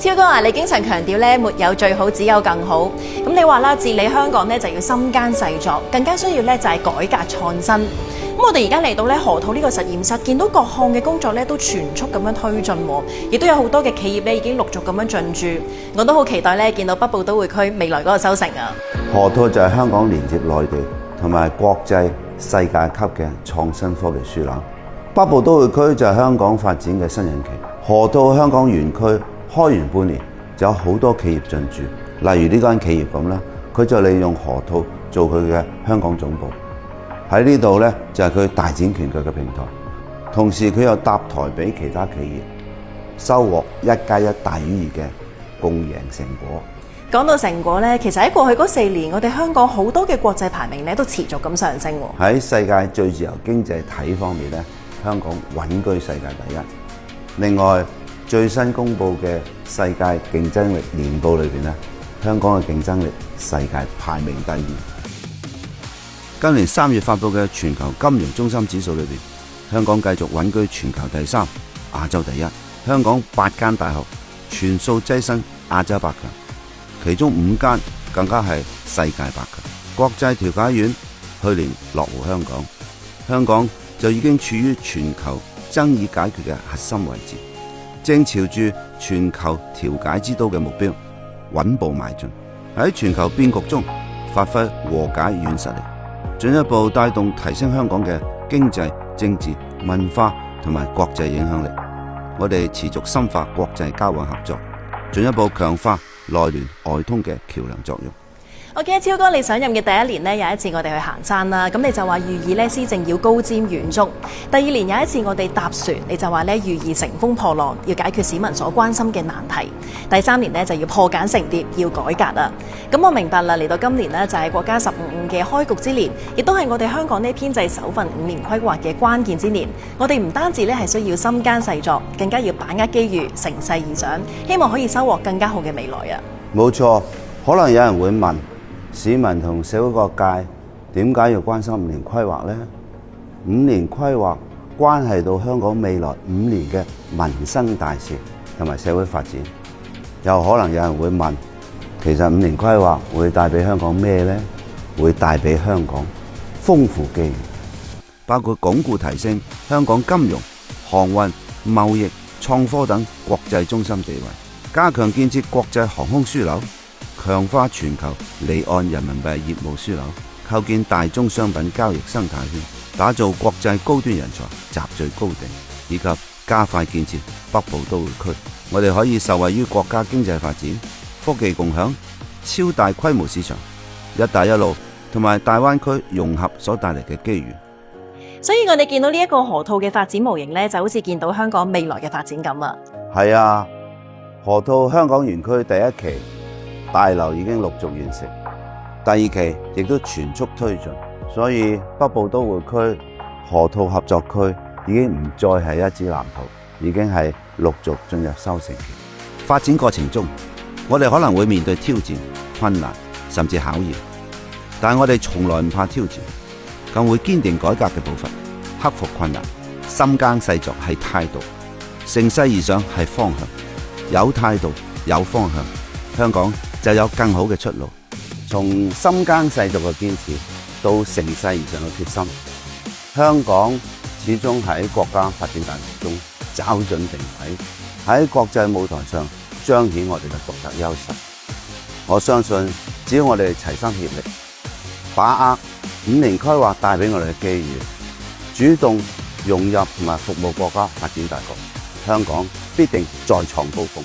超哥啊，你經常強調咧，沒有最好，只有更好。咁你話啦，治理香港咧就要心耕細作，更加需要咧就係改革創新。咁我哋而家嚟到咧河套呢個實驗室，見到各項嘅工作咧都全速咁樣推進，亦都有好多嘅企業咧已經陸續咁樣進駐。我都好期待咧見到北部都會區未來嗰個收成啊！河套就係香港連接內地同埋國際世界級嘅創新科技樞紐，北部都會區就係香港發展嘅新引擎。河套香港園區開完半年，就有好多企業進駐，例如呢間企業咁啦，佢就利用河套做佢嘅香港總部。喺呢度呢，就係佢大展拳腳嘅平台，同時佢又搭台俾其他企業，收穫1+1大於2嘅共贏成果。講到成果呢，其實喺過去嗰4年，我哋香港好多嘅國際排名呢都持續咁上升。喺世界最自由經濟體方面呢，香港穩居世界第一。另外，最新公布嘅世界競爭力年報裏邊呢，香港嘅競爭力世界排名第2。今年3月發布嘅全球金融中心指數裏邊，香港繼續穩居全球第3、亞洲第1。香港8間大學全數躋身亞洲8強，其中5間更加係世界8強。國際調解院去年落戶香港，香港就已經處於全球爭議解決嘅核心位置，正朝住全球調解之都嘅目標穩步邁進，喺全球變局中發揮和解軟實力，進一步帶動提升香港嘅經濟、政治、文化同埋國際影響力。我哋持續深化國際交往合作，進一步強化內聯外通嘅橋樑作用。我記得超哥你上任嘅第1年呢，有一次我哋去行山啦，咁你就話寓意咧施政要高瞻遠矚。第2年有一次我哋搭船，你就話咧寓意乘風破浪，要解決市民所關心嘅難題。第3年呢，就要破繭成蝶，要改革啊！咁我明白啦，嚟到今年呢，就係國家15嘅開局之年，亦都係我哋香港呢編制首份5年規劃嘅關鍵之年。我哋唔單止咧係需要心耕細作，更加要把握機遇，乘勢而上，希望可以收穫更加好嘅未來啊！冇錯，可能有人會問，市民同社會各界點解要關心5年規劃呢？5年規劃關係到香港未來5年嘅民生大事同埋社會發展。又可能有人會問，其實5年規劃會帶俾香港咩呢？會帶俾香港豐富機遇，包括鞏固提升香港金融、航運、貿易、創科等國際中心地位，加強建設國際航空樞紐，強化全球離岸人民幣業務樞紐，構建大宗商品交易生態圈，打造國際高端人才集聚高地，以及加快建設北部都會區。我哋可以受惠於國家經濟發展、科技共享、超大規模市場、一帶一路同埋大灣區融合所帶嚟嘅機遇。所以我哋見到呢一個河套嘅發展模型呢，就好似見到香港未來嘅發展咁啊！係啊，河套香港園區第1期大樓已經陸續完成，第2期亦都全速推進，所以北部都會區河套合作區已經唔再係一紙藍圖，已經係陸續進入收成期。發展過程中，我哋可能會面對挑戰、困難甚至考驗，但我哋從來唔怕挑戰，更會堅定改革嘅步伐，克服困難。心耕細作係態度，乘勢而上係方向。有態度有方向，香港就有更好嘅出路。從心耕細作嘅堅持到乘勢而上嘅決心，香港始終喺國家發展大局中找準定位，喺國際舞台上彰顯我哋嘅獨特優勢。我相信只要我哋齊心協力，把握5年規劃帶俾我哋嘅機遇，主動融入同埋服務國家發展大局，香港必定再創高峰。